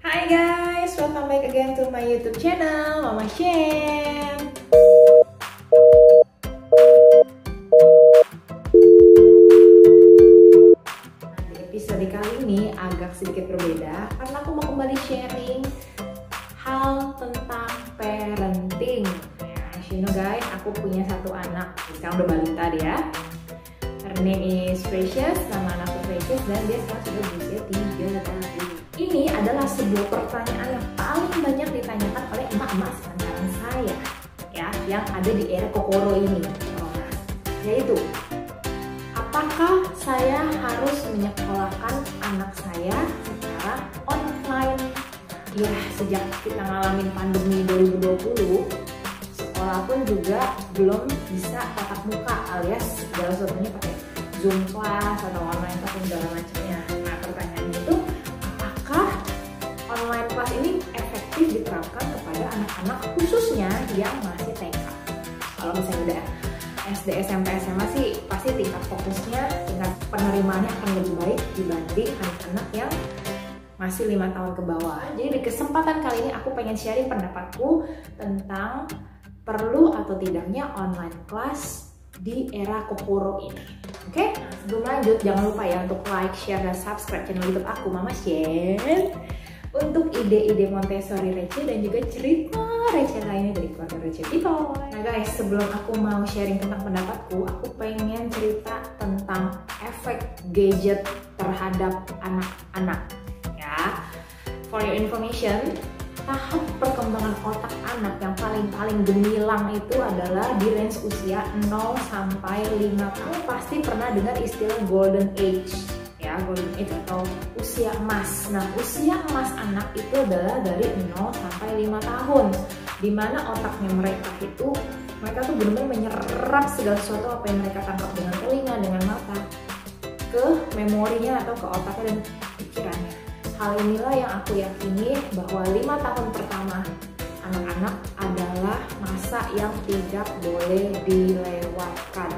Hai guys, welcome back again to my YouTube channel, Mama Shen. Di episode kali ini agak sedikit berbeda karena aku mau kembali sharing hal tentang parenting. As you know guys, aku punya satu anak, sekarang udah balita dia. Her name is Precious, nama anakku Precious, dan dia sekarang sudah berusia 3 tahun. Ini adalah sebuah pertanyaan yang paling banyak ditanyakan oleh emak-emak sepantaran saya, ya, yang ada di era Kokoro ini, yaitu apakah saya harus menyekolahkan anak saya secara online? Ya, sejak kita ngalamin pandemi 2020, sekolah pun juga belum bisa tatap muka alias segala sesuatunya pakai Zoom class atau online class dan segala macamnya. Nah, pertanyaannya itu, apakah online class ini efektif diterapkan kepada anak-anak khususnya yang masih TK? Kalau misalnya udah SD, SMP, SMA sih pasti tingkat fokusnya, tingkat penerimaannya akan lebih baik dibanding anak-anak yang masih 5 tahun ke bawah. Jadi di kesempatan kali ini aku pengen sharing pendapatku tentang perlu atau tidaknya online class di era Kokoro ini. Oke? Nah, sebelum lanjut jangan lupa ya untuk like, share, dan subscribe channel YouTube aku, Mama Shen, untuk ide-ide Montessori receh dan juga cerita receh lainnya dari keluarga receh people. Nah guys, sebelum aku mau sharing tentang pendapatku, aku pengen cerita tentang efek gadget terhadap anak-anak. Ya, for your information, tahap perkembangan otak anak yang paling gemilang itu adalah di range usia 0 sampai 5 tahun. Pasti pernah dengar istilah golden age, ya, golden age atau usia emas. Nah, usia emas anak itu adalah dari 0 sampai 5 tahun, dimana otaknya mereka tuh benar-benar menyerap segala sesuatu apa yang mereka tangkap dengan telinga, dengan mata, ke memorinya atau ke otaknya dan pikirannya. Hal inilah yang aku yakini bahwa 5 tahun pertama anak-anak adalah masa yang tidak boleh dilewatkan.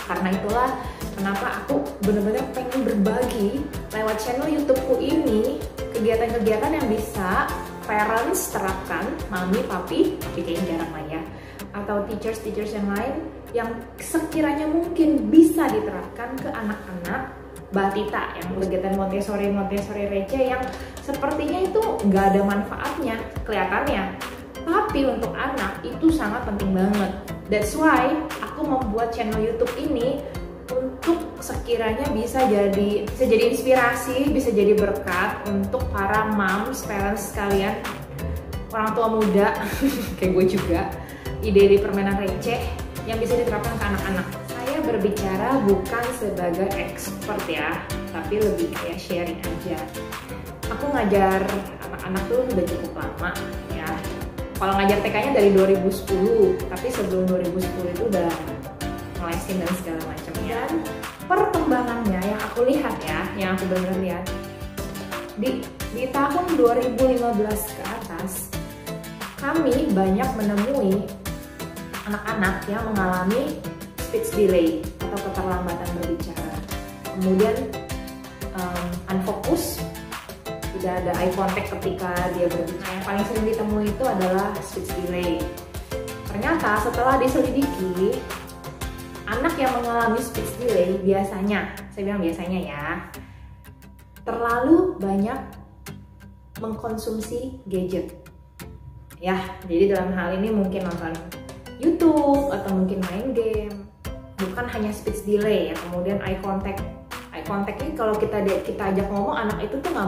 Karena itulah kenapa aku benar-benar pengen berbagi lewat channel YouTubeku ini kegiatan-kegiatan yang bisa parents terapkan, mami, papi kayaknya jarang lah ya, atau teachers yang lain yang sekiranya mungkin bisa diterapkan ke anak-anak batita yang kegiatan Montessori receh yang sepertinya itu nggak ada manfaatnya kelihatannya, tapi untuk anak itu sangat penting banget. That's why aku membuat channel YouTube ini untuk sekiranya bisa jadi inspirasi, bisa jadi berkat untuk para moms, parents sekalian, orang tua muda kayak gue juga, ide-ide permainan receh yang bisa diterapkan ke anak-anak. Saya berbicara bukan sebagai expert ya, tapi lebih kayak sharing aja. Aku ngajar anak-anak tuh udah cukup lama ya. Kalau ngajar TK-nya dari 2010, tapi sebelum 2010 itu udah ngelesin dan segala macamnya. Dan perkembangannya yang aku lihat ya, yang aku benar-benar lihat di tahun 2015 ke atas, kami banyak menemui anak-anak yang mengalami speech delay atau keterlambatan berbicara, kemudian unfocus, tidak ada eye contact ketika dia berbicara. Yang paling sering ditemui itu adalah speech delay. Ternyata setelah diselidiki, anak yang mengalami speech delay biasanya, saya bilang biasanya ya, terlalu banyak mengkonsumsi gadget. Ya, jadi dalam hal ini mungkin nonton YouTube atau mungkin main game. Bukan hanya speech delay ya, kemudian eye contact. Eye contact ini kalau kita ajak ngomong, anak itu tuh nggak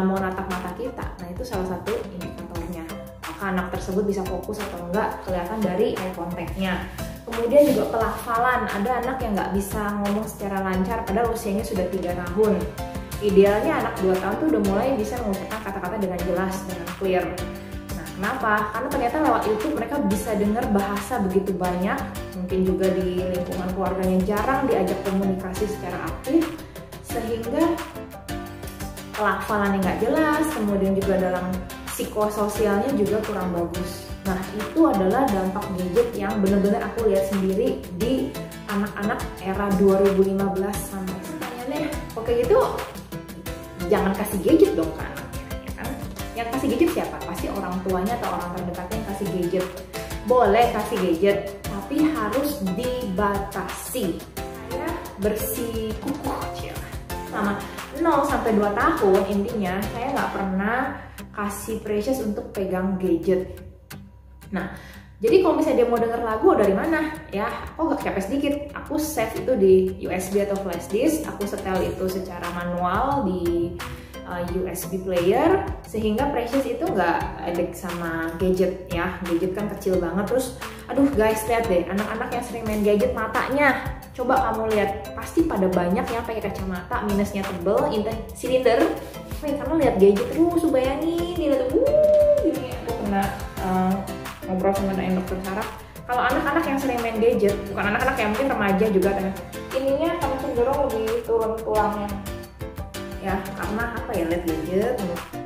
mau natap mata kita. Nah, itu salah satu indikatornya. Maka anak tersebut bisa fokus atau enggak kelihatan dari eye contactnya. Kemudian juga pelafalan, ada anak yang nggak bisa ngomong secara lancar padahal usianya sudah 3 tahun. Idealnya anak 2 tahun tuh udah mulai bisa mengucapkan kata-kata dengan jelas, dengan clear. Kenapa? Karena ternyata lewat YouTube mereka bisa dengar bahasa begitu banyak, mungkin juga di lingkungan keluarganya jarang diajak komunikasi secara aktif, sehingga pelafalannya nggak jelas, kemudian juga dalam psikososialnya juga kurang bagus. Nah, itu adalah dampak gadget yang benar-benar aku lihat sendiri di anak-anak era 2015 sampai sekarang. Oke gitu, jangan kasih gadget dong kan, ya kan? Yang kasih gadget siapa? Pasti orang tuanya atau orang terdekatnya yang kasih gadget. Boleh kasih gadget, tapi harus dibatasi. Saya bersikukuh sama 0 sampai 2 tahun, intinya saya nggak pernah kasih Precious untuk pegang gadget. Nah, jadi kalau misalnya dia mau denger lagu dari mana? Ya, aku agak capek sedikit. Aku save itu di USB atau flash disk. Aku setel itu secara manual di USB player, sehingga Precious itu nggak addict sama gadget ya. Gadget kan kecil banget. Terus, aduh guys, lihat deh, anak-anak yang sering main gadget matanya. Coba kamu lihat, pasti pada banyak yang pakai kacamata, minusnya tebel, silinder. Karena lihat gadget terus, bayangin, dilihat, gini aku kena ngobrol sama dokter saraf. Kalau anak-anak yang sering main gadget, bukan anak-anak yang mungkin remaja juga, ininya akan cenderung lebih turun tulangnya. Ya, karena apa ya, lihat gadget.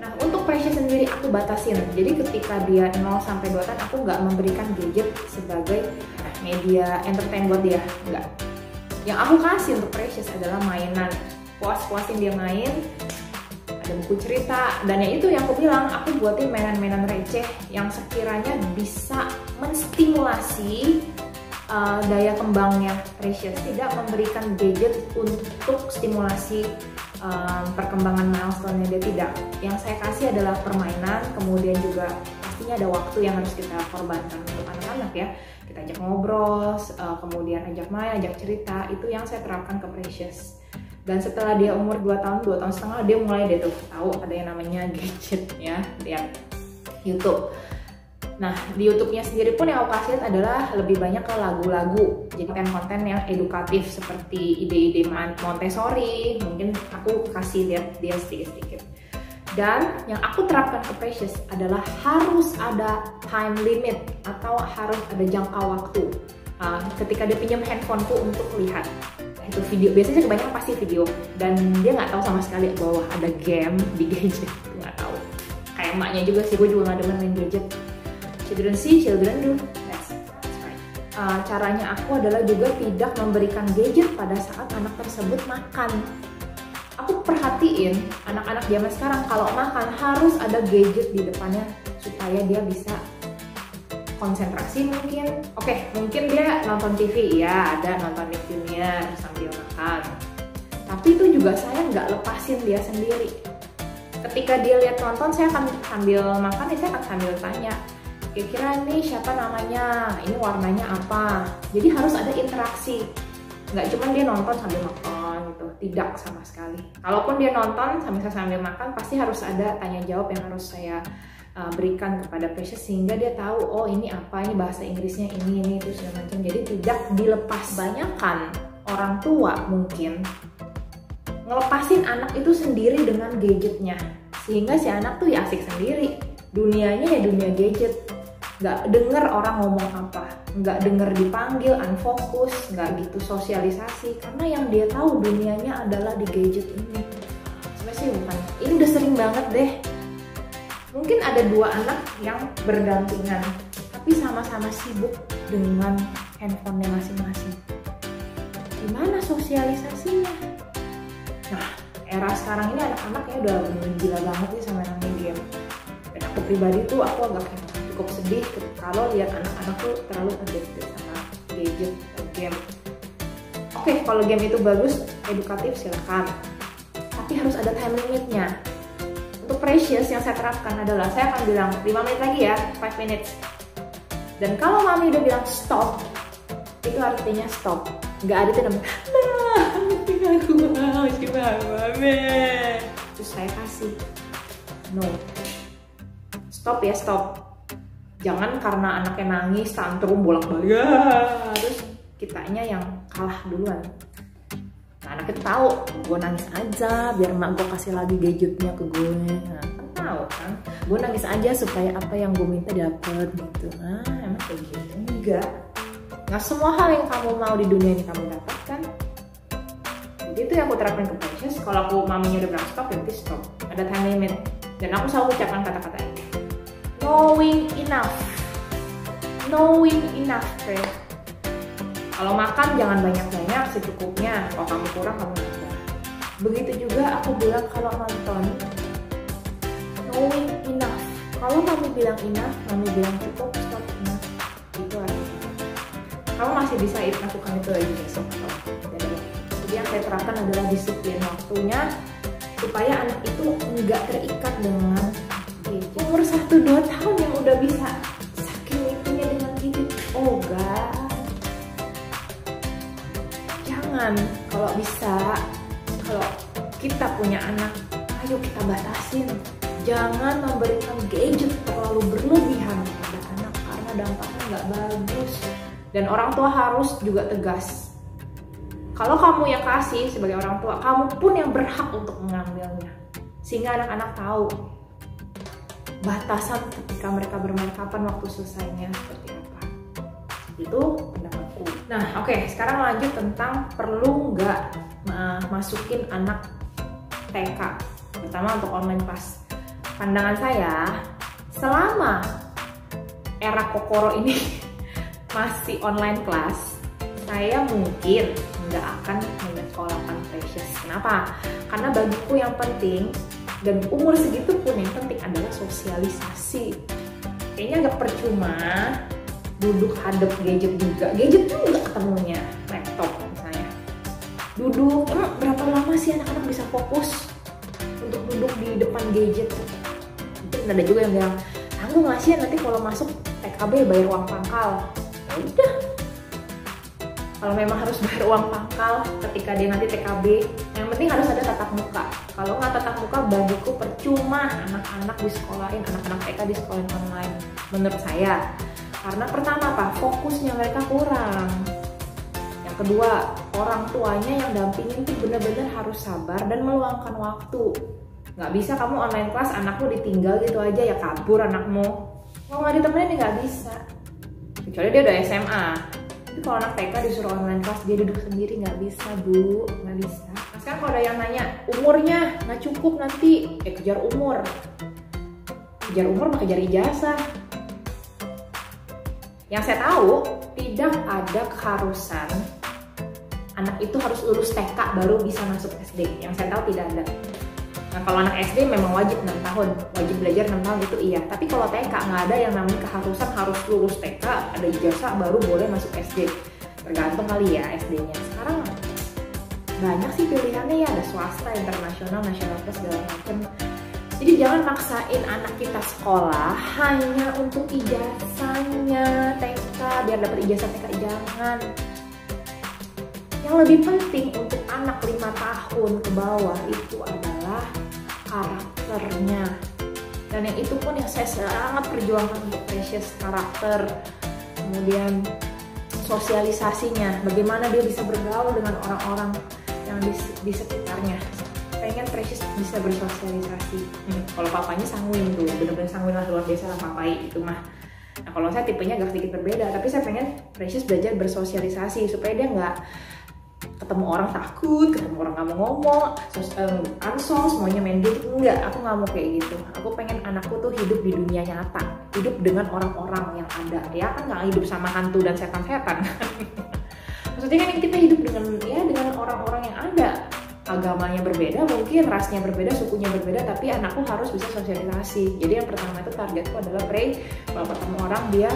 Nah, untuk Precious sendiri aku batasin. Jadi ketika dia 0 sampai 2 tahun, aku nggak memberikan gadget sebagai media entertain buat dia, nggak. Yang aku kasih untuk Precious adalah mainan. Puas-puasin dia main, ada buku cerita, dan ya itu yang aku bilang, aku buatin mainan-mainan receh yang sekiranya bisa menstimulasi daya kembangnya Precious, tidak memberikan gadget untuk stimulasi perkembangan milestone-nya dia, tidak. Yang saya kasih adalah permainan, kemudian juga pastinya ada waktu yang harus kita korbankan untuk anak-anak ya. Kita ajak ngobrol, kemudian ajak main, ajak cerita, itu yang saya terapkan ke Precious. Dan setelah dia umur 2 tahun, 2 tahun setengah, dia mulai deh tuh tahu ada yang namanya gadget ya, lihat YouTube. Nah, di YouTube-nya sendiri pun yang aku kasih lihat adalah lebih banyak ke lagu-lagu. Jadi konten yang edukatif seperti ide-ide Montessori, mungkin aku kasih lihat dia sedikit-sedikit. Dan yang aku terapkan ke Precious adalah harus ada time limit atau harus ada jangka waktu ketika dia pinjam handphoneku untuk lihat. Itu video, biasanya kebanyakan pasti video, dan dia nggak tahu sama sekali bahwa ada game di gadget, nggak tahu. Kayak emaknya juga sih, gue juga nggak demen main gadget. Children see, children do. That's right. Caranya aku adalah juga tidak memberikan gadget pada saat anak tersebut makan. Aku perhatiin anak-anak zaman sekarang kalau makan harus ada gadget di depannya supaya dia bisa konsentrasi mungkin. Oke, mungkin dia nonton TV, ya ada nonton Nick Junior sambil makan. Tapi itu juga saya nggak lepasin dia sendiri. Ketika dia lihat nonton, saya akan sambil makan, saya akan sambil tanya, kira-kira ini siapa namanya, ini warnanya apa. Jadi harus ada interaksi. Nggak cuma dia nonton sambil makan gitu, tidak sama sekali. Kalaupun dia nonton sambil makan, pasti harus ada tanya jawab yang harus saya berikan kepada Precious, sehingga dia tahu, oh ini apa, ini bahasa Inggrisnya ini itu segala macam. Jadi tidak dilepas. Banyakan orang tua mungkin ngelepasin anak itu sendiri dengan gadgetnya, sehingga si anak tuh ya asik sendiri, dunianya ya dunia gadget, nggak denger orang ngomong apa, nggak denger dipanggil, unfokus, nggak gitu sosialisasi, karena yang dia tahu dunianya adalah di gadget ini. Sebenarnya sih bukan, ini udah sering banget deh. Mungkin ada 2 anak yang berdampingan, tapi sama-sama sibuk dengan handphonenya masing-masing. Gimana sosialisasinya? Nah, era sekarang ini anak-anaknya udah gila banget nih sama main game. Dan aku pribadi tuh aku agak cukup sedih kalau lihat anak-anak tuh terlalu addicted sama gadget atau game. Oke, kalau game itu bagus, edukatif, silakan. Tapi harus ada time limitnya. Untuk Precious yang saya terapkan adalah saya akan bilang 5 menit lagi ya, 5 minutes. Dan kalau mami udah bilang stop, itu artinya stop. Nggak ada itu namanya, tinggal aku mau mami. Terus saya kasih, no, stop ya, stop. Jangan karena anaknya nangis, tantrum, bolak-balik, terus kitanya yang kalah duluan. Nah, anak itu tahu, gue nangis aja biar mak gue kasih lagi gadgetnya ke gue. Nah, kan tahu kan, gue nangis aja supaya apa yang gue minta dapet gitu. Nah, emang kayak gitu? Enggak. Nggak semua hal yang kamu mau di dunia ini kamu dapatkan. Jadi itu yang aku terapin ke Precious. Kalau aku maminya udah bilang stop, berarti stop. Ada time limit. Dan aku selalu ucapkan kata-kata ini. Knowing enough. Knowing enough, okay? Kalau makan jangan banyak-banyak, secukupnya. Kalau kamu kurang, kamu nambah. Begitu juga aku bilang kalau nonton, no knowing enough. Kalau kamu bilang enough, kamu bilang cukup, stop, enough, itu artinya kamu masih bisa lakukan itu lagi besok atau jadi yang saya terapkan adalah disiplin waktunya supaya anak itu nggak terikat dengan umur 1-2 tahun yang udah bisa saking itunya dengan gadget. Oh God, jangan. Kalau bisa, kalau kita punya anak, ayo kita batasin. Jangan memberikan gadget terlalu berlebihan kepada anak karena dampaknya nggak bagus. Dan orang tua harus juga tegas. Kalau kamu yang kasih sebagai orang tua, kamu pun yang berhak untuk mengambilnya. Sehingga anak-anak tahu batasan ketika mereka bermain, kapan waktu selesainya, seperti apa. Itu pendapatku. Nah, oke, sekarang lanjut tentang perlu nggak masukin anak TK, terutama untuk online class. Pandangan saya, selama era Kokoro ini masih online class, saya mungkin nggak akan menyekolahkan Precious. Kenapa? Karena bagiku yang penting, dan umur segitu pun yang penting adalah sosialisasi. Kayaknya nggak percuma duduk hadap gadget juga. Gadget tuh nggak ketemunya laptop misalnya. Duduk, berapa lama sih anak-anak bisa fokus untuk duduk di depan gadget? Mungkin ada juga yang bilang, tanggung nggak sih nanti kalau masuk TKB bayar uang pangkal. Ya udah. Kalau memang harus bayar uang pangkal ketika dia nanti TKB, yang penting harus ada tatap muka. Kalau nggak tatap muka, bagiku percuma anak-anak disekolahin, anak-anak TK disekolahin online. Menurut saya, karena pertama apa? Fokusnya mereka kurang. Yang kedua, orang tuanya yang dampingin tuh bener-bener harus sabar dan meluangkan waktu. Nggak bisa kamu online kelas, anakmu ditinggal gitu aja, ya kabur anakmu. Mau nggak ditemenin nggak bisa. Kecuali dia udah SMA. Tapi kalau anak TK disuruh online kelas, dia duduk sendiri, nggak bisa Bu, nggak bisa. Nah, sekarang kalau ada yang nanya, umurnya nggak cukup nanti, kejar umur. Kejar umur mah kejar ijazah. Yang saya tahu, tidak ada keharusan anak itu harus lulus TK baru bisa masuk SD. Yang saya tahu tidak ada. Nah, kalau anak SD memang wajib 6 tahun, wajib belajar 6 tahun itu iya. Tapi kalau TK nggak ada yang namanya keharusan harus lulus TK, ada ijazah baru boleh masuk SD. Tergantung kali ya SD-nya. Sekarang banyak sih pilihannya ya, ada swasta, internasional, nasional, segala macam. Jadi jangan maksain anak kita sekolah hanya untuk ijazahnya TK, biar dapat ijazah TK, jangan. Yang lebih penting untuk anak 5 tahun ke bawah itu adalah karakternya. Dan yang itu pun yang saya sangat perjuangkan untuk Precious, karakter. Kemudian sosialisasinya, bagaimana dia bisa bergaul dengan orang-orang yang di sekitarnya. Pengen Precious bisa bersosialisasi. Kalau papanya sanguin tuh, bener-bener sanguin lah, luar biasa lah papai itu mah. Nah kalau saya tipenya agak sedikit berbeda, tapi saya pengen Precious belajar bersosialisasi supaya dia nggak ketemu orang takut, ketemu orang nggak mau ngomong, ansong semuanya main game. Enggak, aku nggak mau kayak gitu. Aku pengen anakku tuh hidup di dunia nyata, hidup dengan orang-orang yang ada. Ya kan nggak hidup sama hantu dan setan-setan. Maksudnya kan kita hidup dengan orang-orang yang ada. Agamanya berbeda, mungkin rasnya berbeda, sukunya berbeda, tapi anakku harus bisa sosialisasi. Jadi yang pertama itu targetku adalah kalau ketemu orang dia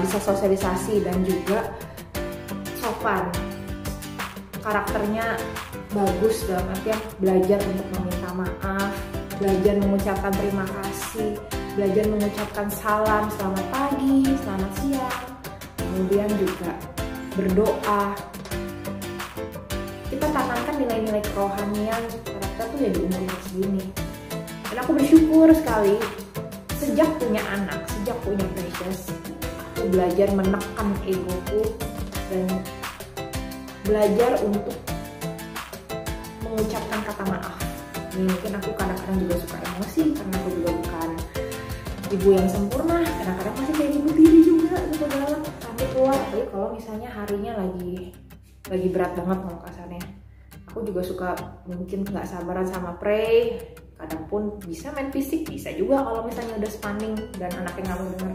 bisa sosialisasi dan juga sopan, karakternya bagus dalam artian belajar untuk meminta maaf, belajar mengucapkan terima kasih, belajar mengucapkan salam, selamat pagi, selamat siang, kemudian juga berdoa. Kita tanamkan nilai-nilai kerohanian karakter tuh ya di umur segini. Dan aku bersyukur sekali sejak punya anak, sejak punya Precious, aku belajar menekan egoku dan belajar untuk mengucapkan kata maaf. Ini mungkin aku kadang-kadang juga suka emosi karena aku juga bukan ibu yang sempurna. Kadang-kadang masih kayak ibu tiri juga gitu dalam sampai keluar. Tapi kalau misalnya harinya lagi berat banget mau kasarnya, aku juga suka mungkin nggak sabaran sama Prey. Kadang pun bisa main fisik, bisa juga kalau misalnya udah spanning dan anaknya nggak mau denger.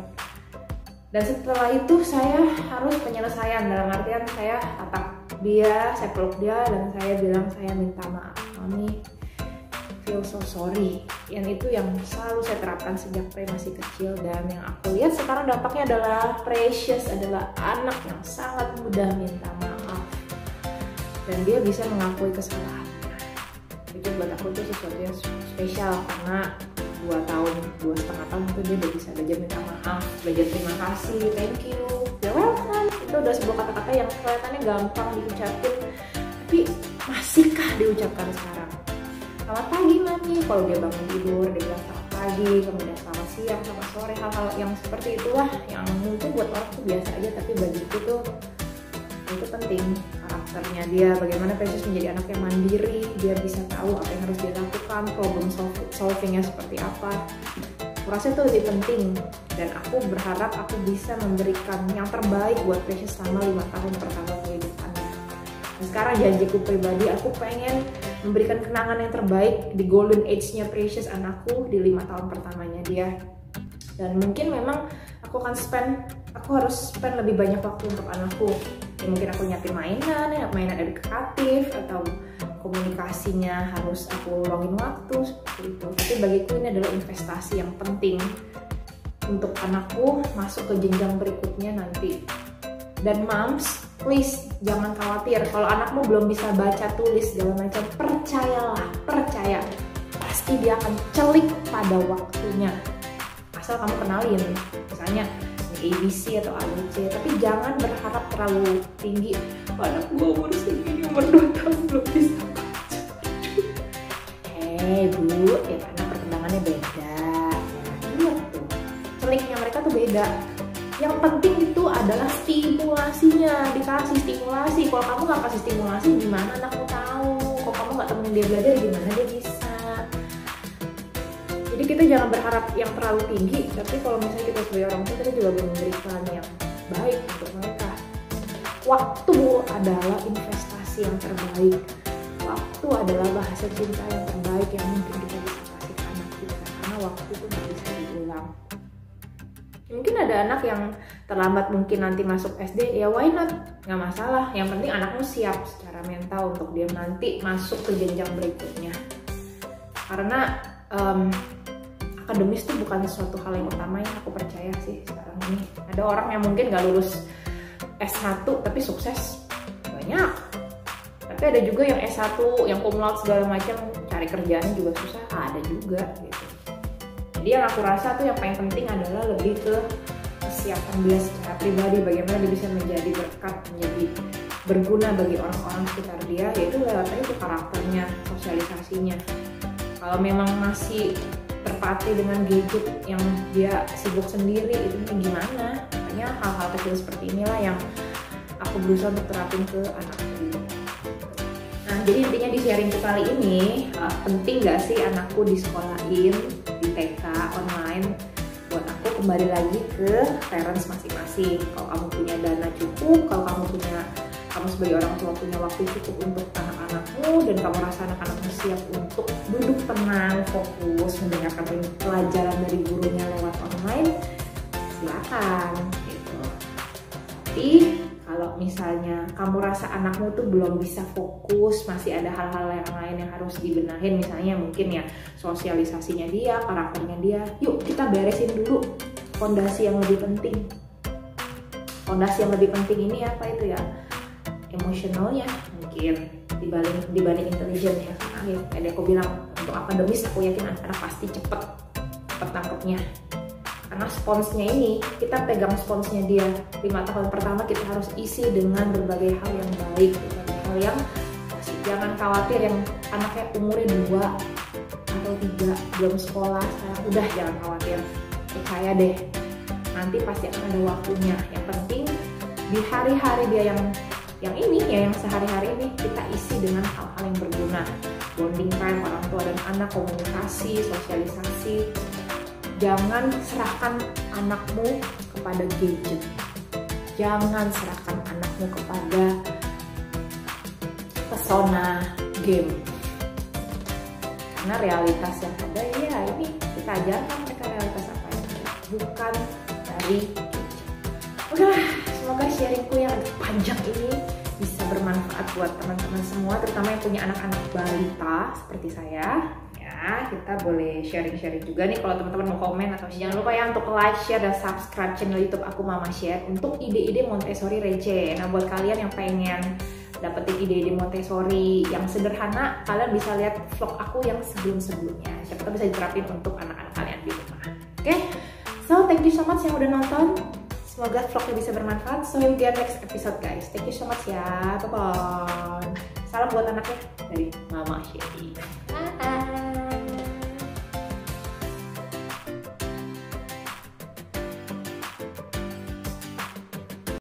Dan setelah itu saya harus penyelesaian, dalam artian saya tatap dia, saya peluk dia dan saya bilang saya minta maaf, Mami feel so sorry. yang itu yang selalu saya terapkan sejak Prey masih kecil, dan yang aku lihat sekarang dampaknya adalah Precious adalah anak yang sangat mudah minta maaf dan dia bisa mengakui kesalahannya. Itu buat aku tuh sesuatu yang spesial karena 2,5 tahun itu dia udah bisa belajar minta maaf, belajar terima kasih, thank you, you're welcome. Itu udah sebuah kata-kata yang kelihatannya gampang diucapin, tapi masihkah diucapkan sekarang? Selamat pagi mami, kalau dia bangun tidur dia bilang selamat pagi, kemudian selamat siang, selamat sore, hal-hal yang seperti itulah yang mungkin buat orang tuh biasa aja, tapi bagiku tuh itu penting. Karakternya dia, bagaimana Precious menjadi anak yang mandiri, dia bisa tahu apa yang harus dia lakukan, problem solvingnya seperti apa. Aku rasa itu lebih penting, dan aku berharap aku bisa memberikan yang terbaik buat Precious selama 5 tahun pertama kehidupannya. Dan sekarang janjiku pribadi, aku pengen memberikan kenangan yang terbaik di golden age-nya Precious anakku di 5 tahun pertamanya dia. Dan mungkin memang aku harus spend lebih banyak waktu untuk anakku. Ya, mungkin aku nyiapin mainan edukatif, atau komunikasinya harus aku luangin waktu seperti itu. Tapi bagiku ini adalah investasi yang penting untuk anakku masuk ke jenjang berikutnya nanti. Dan moms, please jangan khawatir kalau anakmu belum bisa baca tulis segala macam. Percaya, pasti dia akan celik pada waktunya. Asal kamu kenalin, misalnya ABC atau ABC, tapi jangan berharap terlalu tinggi. Anak gue umur segini, umur 2 tahun belum bisa baca. Bu, ya karena perkembangannya beda. Lihat tuh, celiknya mereka tuh beda. Yang penting itu adalah stimulasinya, dikasih stimulasi. Kalau kamu nggak kasih stimulasi, gimana anakmu tahu? Kalau kamu nggak temenin dia belajar, gimana dia bisa? Jadi kita jangan berharap yang terlalu tinggi, tapi kalau misalnya kita sebagai orang tua, kita juga memberikan yang baik untuk mereka. Waktu adalah investasi yang terbaik. Waktu adalah bahasa cinta yang terbaik yang mungkin kita bisa kasih ke anak kita, karena waktu itu nggak bisa diulang. Mungkin ada anak yang terlambat, mungkin nanti masuk SD, ya why not? Nggak masalah, yang penting anakmu siap secara mental untuk dia nanti masuk ke jenjang berikutnya. Karena akademis itu bukan suatu hal yang utama yang aku percaya sih sekarang ini. Ada orang yang mungkin gak lulus S1 tapi sukses banyak, tapi ada juga yang S1 yang cum laude segala macam, cari kerjaannya juga susah, ada juga gitu. Jadi yang aku rasa tuh yang paling penting adalah lebih ke kesiapan dia secara pribadi, bagaimana dia bisa menjadi berkat, menjadi berguna bagi orang-orang sekitar dia, yaitu lewat itu karakternya, sosialisasinya. Kalau memang masih terpatri dengan gadget yang dia sibuk sendiri, itu gimana? Makanya hal-hal kecil seperti inilah yang aku berusaha untuk terapin ke anakku. Nah, jadi intinya di sharingku kali ini, penting gak sih anakku disekolahin di TK online? Buat aku kembali lagi ke parents masing-masing. Kalau kamu punya dana cukup, kalau kamu sebagai orang tua punya waktu cukup untuk anak-anakmu, dan kamu rasa anak-anakmu siap untuk duduk tenang, fokus, mendengarkan pelajaran dari gurunya lewat online, silakan gitu. Tapi kalau misalnya kamu rasa anakmu tuh belum bisa fokus, masih ada hal-hal yang lain yang harus dibenahin, misalnya mungkin ya sosialisasinya dia, karakternya dia, yuk kita beresin dulu fondasi yang lebih penting. Fondasi yang lebih penting ini apa itu ya? Emosionalnya mungkin dibanding intelijen ya. Kayak aku bilang, untuk akademis aku yakin anak-anak pasti cepet tangkepnya, karena sponsnya ini kita pegang sponsnya dia. 5 tahun pertama kita harus isi dengan berbagai hal yang baik, berbagai hal yang positif. Jangan khawatir yang anaknya umurnya 2 atau 3 belum sekolah sekarang, udah jangan khawatir, percaya deh nanti pasti akan ada waktunya. Yang penting di hari-hari dia yang sehari-hari ini kita isi dengan hal-hal yang berguna, bonding time orang tua dan anak, komunikasi, sosialisasi. Jangan serahkan anakmu kepada gadget, jangan serahkan anakmu kepada pesona game, karena realitas yang ada ya ini kita ajarkan mereka realitas apa yang ada, bukan dari gadget. Udahlah, semoga sharingku yang agak panjang ini bisa bermanfaat buat teman-teman semua, terutama yang punya anak-anak balita seperti saya. Ya, ya. Kita boleh sharing-sharing juga nih kalau teman-teman mau komen atau jangan lupa ya untuk like, share, dan subscribe channel YouTube aku Mama Share untuk ide-ide Montessori receh. Nah buat kalian yang pengen dapetin ide-ide Montessori yang sederhana, kalian bisa lihat vlog aku yang sebelum-sebelumnya. Siapa tahu bisa diterapin untuk anak-anak kalian di rumah. Oke, so thank you so much yang udah nonton. Semoga vlognya bisa bermanfaat. So you get next episode guys. Thank you so much ya. Bye bye. Salam buat anaknya dari Mama Sherry. Bye.